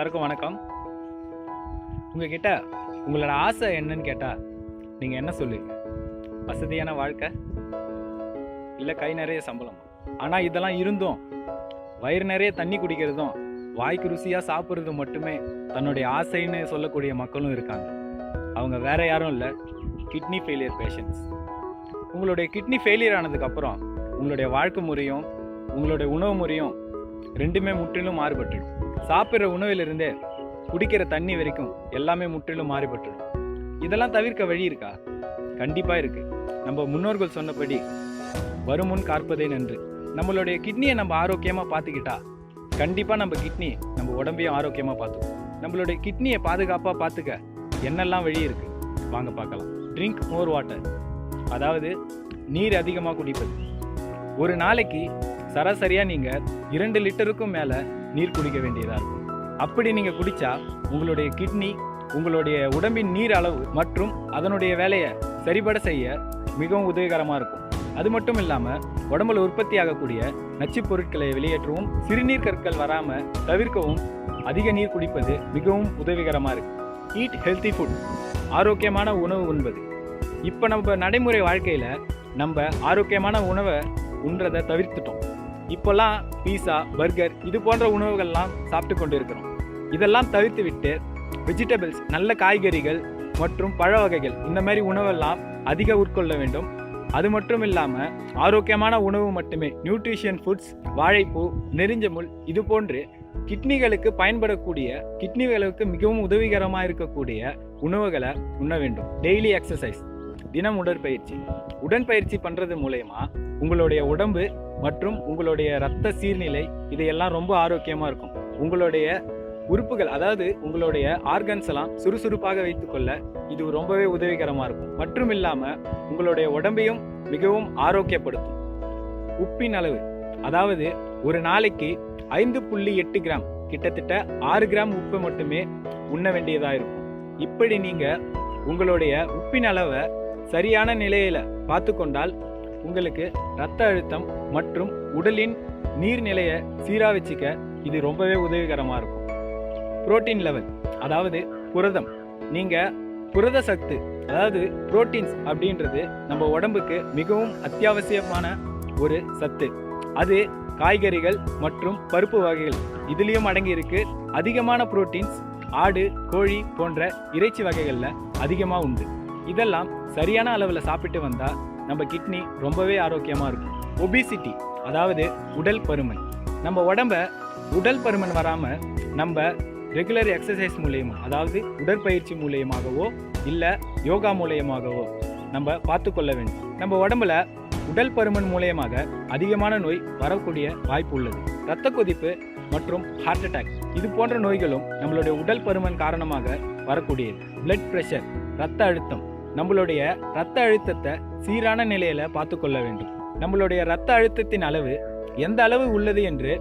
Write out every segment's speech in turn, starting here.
எல்லாருக்கும் வணக்கம். உங்ககிட்ட உங்களோட ஆசை என்னன்னு கேட்டால் நீங்கள் என்ன சொல்லுவீங்க? வசதியான வாழ்க்கை, இல்லை கை நிறைய சம்பளம்? ஆனால் இதெல்லாம் இருந்தும் வயிறு நிறைய தண்ணி குடிக்கிறதும் வாய்க்கு ருசியாக சாப்பிட்றது மட்டுமே தன்னுடைய ஆசைன்னு சொல்லக்கூடிய மக்களும் இருக்காங்க. அவங்க வேற யாரும் இல்லை, கிட்னி ஃபெயிலியர் பேஷண்ட்ஸ். உங்களுடைய கிட்னி ஃபெயிலியர் ஆனதுக்கப்புறம் உங்களுடைய வாழ்க்கை முறையும் உங்களுடைய உணவு முறையும் ரெண்டுமே முற்றிலும் மாறுபட்டுடும். சாப்பிட்ற உணவிலிருந்தே குடிக்கிற தண்ணி வரைக்கும் எல்லாமே முற்றிலும் மாறுபட்டுடும். இதெல்லாம் தவிர்க்க வழி இருக்கா? கண்டிப்பாக இருக்குது. நம்ம முன்னோர்கள் சொன்னபடி வருமுன் காற்பதே நன்று. நம்மளுடைய கிட்னியை நம்ம ஆரோக்கியமாக பார்த்துக்கிட்டா கண்டிப்பாக நம்ம கிட்னி நம்ம உடம்பையும் ஆரோக்கியமாக பார்த்துக்கும். நம்மளுடைய கிட்னியை பாதுகாப்பாக பார்த்துக்க என்னெல்லாம் வழி இருக்குது வாங்க பார்க்கலாம். ட்ரிங்க் மோர் வாட்டர், அதாவது நீர் அதிகமாக குடிப்பது. ஒரு நாளைக்கு சராசரியாக நீங்கள் 2 லிட்டருக்கும் மேலே நீர் குடிக்க வேண்டியதாக இருக்கும். அப்படி நீங்கள் குடித்தா உங்களுடைய கிட்னி உங்களுடைய உடம்பின் நீர் அளவு மற்றும் அதனுடைய வேலையை சரிபட செய்ய மிகவும் உதவிகரமாக இருக்கும். அது மட்டும் இல்லாமல் உடம்புல உற்பத்தி ஆகக்கூடிய நச்சுப் பொருட்களை வெளியேற்றவும் சிறுநீர் கற்கள் வராமல் தவிர்க்கவும் அதிக நீர் குடிப்பது மிகவும் உதவிகரமாக இருக்குது. ஈட் ஹெல்த்தி ஃபுட், ஆரோக்கியமான உணவு உண்பது. இப்போ நம்ம நடைமுறை வாழ்க்கையில் நம்ம ஆரோக்கியமான உணவை உண்றதை தவிர்த்துட்டோம். இப்போல்லாம் பீஸா, பர்கர் இது போன்ற உணவுகள்லாம் சாப்பிட்டு கொண்டு இருக்கிறோம். இதெல்லாம் தவிர்த்து விட்டு வெஜிடபிள்ஸ், நல்ல காய்கறிகள் மற்றும் பழ வகைகள் இந்த மாதிரி உணவெல்லாம் அதிக உட்கொள்ள வேண்டும். அது மட்டும் இல்லாமல் ஆரோக்கியமான உணவு மட்டுமே, நியூட்ரிஷன் ஃபுட்ஸ், வாழைப்பூ, நெரிஞ்ச முள் இது போன்று கிட்னிகளுக்கு பயன்படக்கூடிய, கிட்னிகளுக்கு மிகவும் உதவிகரமாக இருக்கக்கூடிய உணவுகளை உண்ண வேண்டும். டெய்லி எக்ஸசைஸ், தினம் உடற்பயிற்சி பண்ணுறது மூலயமா உங்களுடைய உடம்பு மற்றும் உங்களுடைய இரத்த சீர்நிலை இதையெல்லாம் ரொம்ப ஆரோக்கியமாக இருக்கும். உங்களுடைய உறுப்புகள், அதாவது உங்களுடைய ஆர்கன்ஸ் எல்லாம் சுறுசுறுப்பாக வைத்துக்கொள்ள இது ரொம்பவே உதவிகரமாக இருக்கும். மற்றும் இல்லாமல் உங்களுடைய உடம்பையும் மிகவும் ஆரோக்கியப்படுத்தும். உப்பின் அளவு, அதாவது ஒரு நாளைக்கு 5.8 கிராம், கிட்டத்தட்ட 6 கிராம் உப்பு மட்டுமே உண்ண வேண்டியதாக இருக்கும். இப்படி நீங்கள் உங்களுடைய உப்பின் அளவை சரியான நிலையில் பார்த்து கொண்டால் உங்களுக்கு இரத்த அழுத்தம் மற்றும் உடலின் நீர்நிலையை சீராக வச்சுக்க இது ரொம்பவே உதவிகரமாக இருக்கும். புரோட்டீன் லெவல், அதாவது புரதம். நீங்கள் புரத சத்து, அதாவது புரோட்டீன்ஸ் அப்படின்றது நம்ம உடம்புக்கு மிகவும் அத்தியாவசியமான ஒரு சத்து. அது காய்கறிகள் மற்றும் பருப்பு வகைகள் இதுலேயும் அடங்கி இருக்கு. அதிகமான புரோட்டீன்ஸ் ஆடு, கோழி போன்ற இறைச்சி வகைகளில் அதிகமாக உண்டு. இதெல்லாம் சரியான அளவில் சாப்பிட்டு வந்தால் நம்ம கிட்னி ரொம்பவே ஆரோக்கியமாக இருக்கும். ஒபிசிட்டி, அதாவது உடல் பருமன். நம்ம உடம்ப உடல் பருமன் வராமல் நம்ம ரெகுலர் எக்ஸசைஸ் மூலயமா, அதாவது உடற்பயிற்சி மூலயமாகவோ இல்லை யோகா மூலயமாகவோ நம்ம பார்த்து கொள்ள வேண்டும். நம்ம உடம்புல உடல் பருமன் மூலயமாக அதிகமான நோய் வரக்கூடிய வாய்ப்பு உள்ளது. இரத்த கொதிப்பு மற்றும் ஹார்ட் அட்டாக் இது போன்ற நோய்களும் நம்மளுடைய உடல் பருமன் காரணமாக வரக்கூடியது. பிளட் ப்ரெஷர், இரத்த அழுத்தம். நம்மளுடைய இரத்த அழுத்தத்தை சீரான நிலையில பார்த்து கொள்ள வேண்டும். நம்மளுடைய இரத்த அழுத்தத்தின் அளவு எந்த அளவு உள்ளது என்று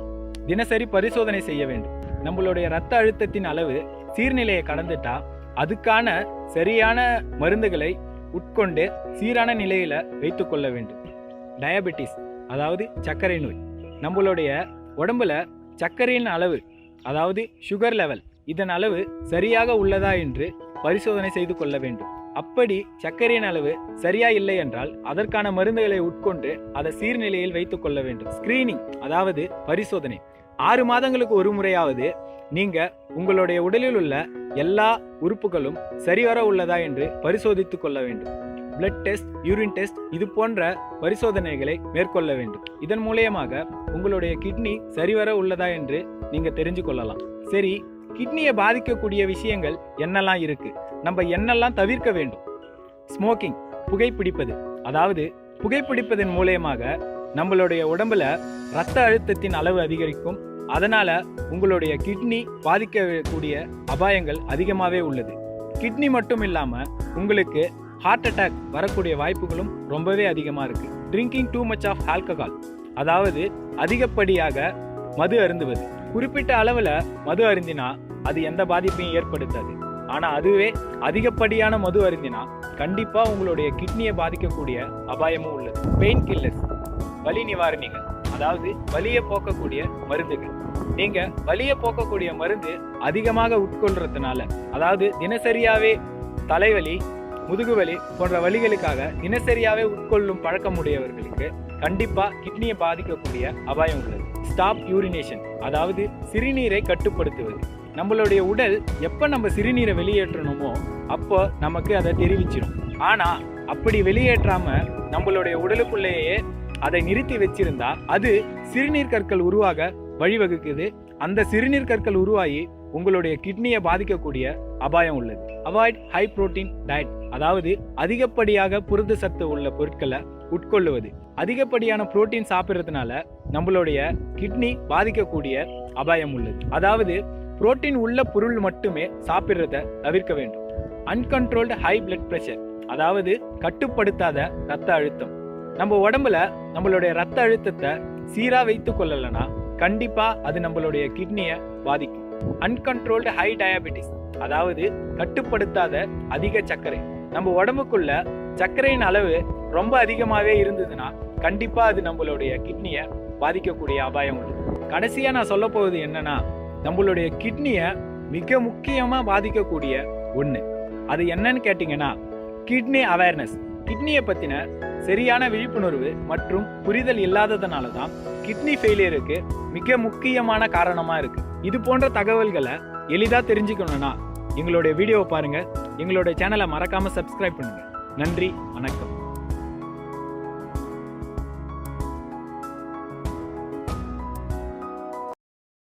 தினசரி பரிசோதனை செய்ய வேண்டும். நம்மளுடைய இரத்த அழுத்தத்தின் அளவு சீர்நிலையை கடந்துட்டா அதுக்கான சரியான மருந்துகளை உட்கொண்டு சீரான நிலையில வைத்து கொள்ள வேண்டும். டயபெட்டிஸ், அதாவது சர்க்கரை நோய். நம்மளுடைய உடம்புல சர்க்கரையின் அளவு, அதாவது சுகர் லெவல், இதன் அளவு சரியாக உள்ளதா என்று பரிசோதனை செய்து கொள்ள வேண்டும். அப்படி சர்க்கரையின் அளவு சரியா இல்லை என்றால் அதற்கான மருந்துகளை உட்கொண்டு அதை சீர்நிலையில் வைத்துக் கொள்ள வேண்டும். ஸ்கிரீனிங், அதாவது பரிசோதனை. 6 மாதங்களுக்கு ஒரு முறையாவது நீங்க உங்களுடைய உடலில் உள்ள எல்லா உறுப்புகளும் சரிவர உள்ளதா என்று பரிசோதித்துக் கொள்ள வேண்டும். பிளட் டெஸ்ட், யூரின் டெஸ்ட் இது போன்ற பரிசோதனைகளை மேற்கொள்ள வேண்டும். இதன் மூலயமாக உங்களுடைய கிட்னி சரிவர உள்ளதா என்று நீங்க தெரிஞ்சு கொள்ளலாம். சரி, கிட்னியை பாதிக்கக்கூடிய விஷயங்கள் என்னெல்லாம் இருக்கு, நம்ம என்னெல்லாம் தவிர்க்க வேண்டும்? ஸ்மோக்கிங், புகைப்பிடிப்பது. அதாவது புகைப்பிடிப்பதன் மூலயமாக நம்மளுடைய உடம்புல இரத்த அழுத்தத்தின் அளவு அதிகரிக்கும். அதனால உங்களுடைய கிட்னி பாதிக்கக்கூடிய அபாயங்கள் அதிகமாகவே உள்ளது. கிட்னி மட்டும் இல்லாமல் உங்களுக்கு ஹார்ட் அட்டாக் வரக்கூடிய வாய்ப்புகளும் ரொம்பவே அதிகமாக இருக்கு. Drinking too much of alcohol, அதாவது அதிகப்படியாக மது அருந்துவது. குறிப்பிட்ட அளவில் மது அருந்தினா அது எந்த பாதிப்பையும் ஏற்படுத்தாது. ஆனால் அதுவே அதிகப்படியான மது அருந்தினா கண்டிப்பாக உங்களுடைய கிட்னியை பாதிக்கக்கூடிய அபாயமும் உள்ளது. பெயின் கில்லர்ஸ், வலி நிவாரணிகள், அதாவது வலியை போக்கக்கூடிய மருந்துகள். நீங்க வலியை போக்கக்கூடிய மருந்து அதிகமாக உட்கொள்றதுனால, அதாவது தினசரியாவே தலைவலி, முதுகுவலி போன்ற வலிகளுக்காக தினசரியாவே உட்கொள்ளும் பழக்கம் உடையவர்களுக்கு கண்டிப்பா கிட்னியை பாதிக்கக்கூடிய அபாயம் உள்ளது. ஸ்டாப் யூரினேஷன், அதாவது சிறுநீரை கட்டுப்படுத்துவது. நம்மளுடைய உடல் எப்ப நம்ம சிறுநீரை வெளியேற்றணுமோ அப்போ நமக்கு அதை தெரிவிச்சிடும். ஆனா அப்படி வெளியேற்றாம நம்மளுடைய உடலுக்குள்ளேயே அதை நிறுத்தி வச்சிருந்தா அது சிறுநீர் கற்கள் உருவாக வழிவகுக்குது. அந்த சிறுநீர் கற்கள் உருவாகி உங்களுடைய கிட்னியை பாதிக்கக்கூடிய அபாயம் உள்ளது. அவாய்ட் ஹை புரோட்டீன் டயட், அதாவது அதிகப்படியாக புரத சத்து உள்ள பொருட்களை உட்கொள்ளுவது. அதிகப்படியான புரோட்டீன் சாப்பிட்றதுனால நம்மளுடைய கிட்னி பாதிக்கக்கூடிய அபாயம் உள்ளது. அதாவது புரோட்டீன் உள்ள பொருள் மட்டுமே சாப்பிட்றத தவிர்க்க வேண்டும். அன்கண்ட்ரோல்டு ஹை பிளட் பிரஷர், அதாவது கட்டுப்படுத்தாத ரத்த அழுத்தம். நம்ம உடம்புல நம்மளுடைய ரத்த அழுத்தத்தை சீரா வைத்துக் கொள்ளலனா கண்டிப்பா அது நம்மளுடைய கிட்னியை பாதிக்கும். அன்கண்ட்ரோல்டு ஹை டயபெட்டிஸ், அதாவது கட்டுப்படுத்தாத அதிக சர்க்கரை. நம்ம உடம்புக்குள்ள சர்க்கரையின் அளவு ரொம்ப அதிகமாவே இருந்ததுன்னா கண்டிப்பா அது நம்மளுடைய கிட்னியை பாதிக்கக்கூடிய அபாயம் உள்ளது. கடைசியா நான் சொல்ல போவது என்னன்னா, நம்மளுடைய கிட்னியை மிக முக்கியமா பாதிக்கக்கூடிய ஒண்ணு, அது என்னன்னு கேட்டீங்கன்னா கிட்னி அவேர்னஸ். கிட்னியை பத்தின சரியான விழிப்புணர்வு மற்றும் புரிதல் இல்லாததுனால தான் கிட்னி ஃபெயிலியருக்கு மிக முக்கியமான காரணமா இருக்கு. இது போன்ற தகவல்களை எளிதா தெரிஞ்சுக்கணும்னா எங்களுடைய வீடியோவை பாருங்க. எங்களுடைய சேனலை மறக்காம சப்ஸ்கிரைப் பண்ணுங்க. நன்றி, வணக்கம்.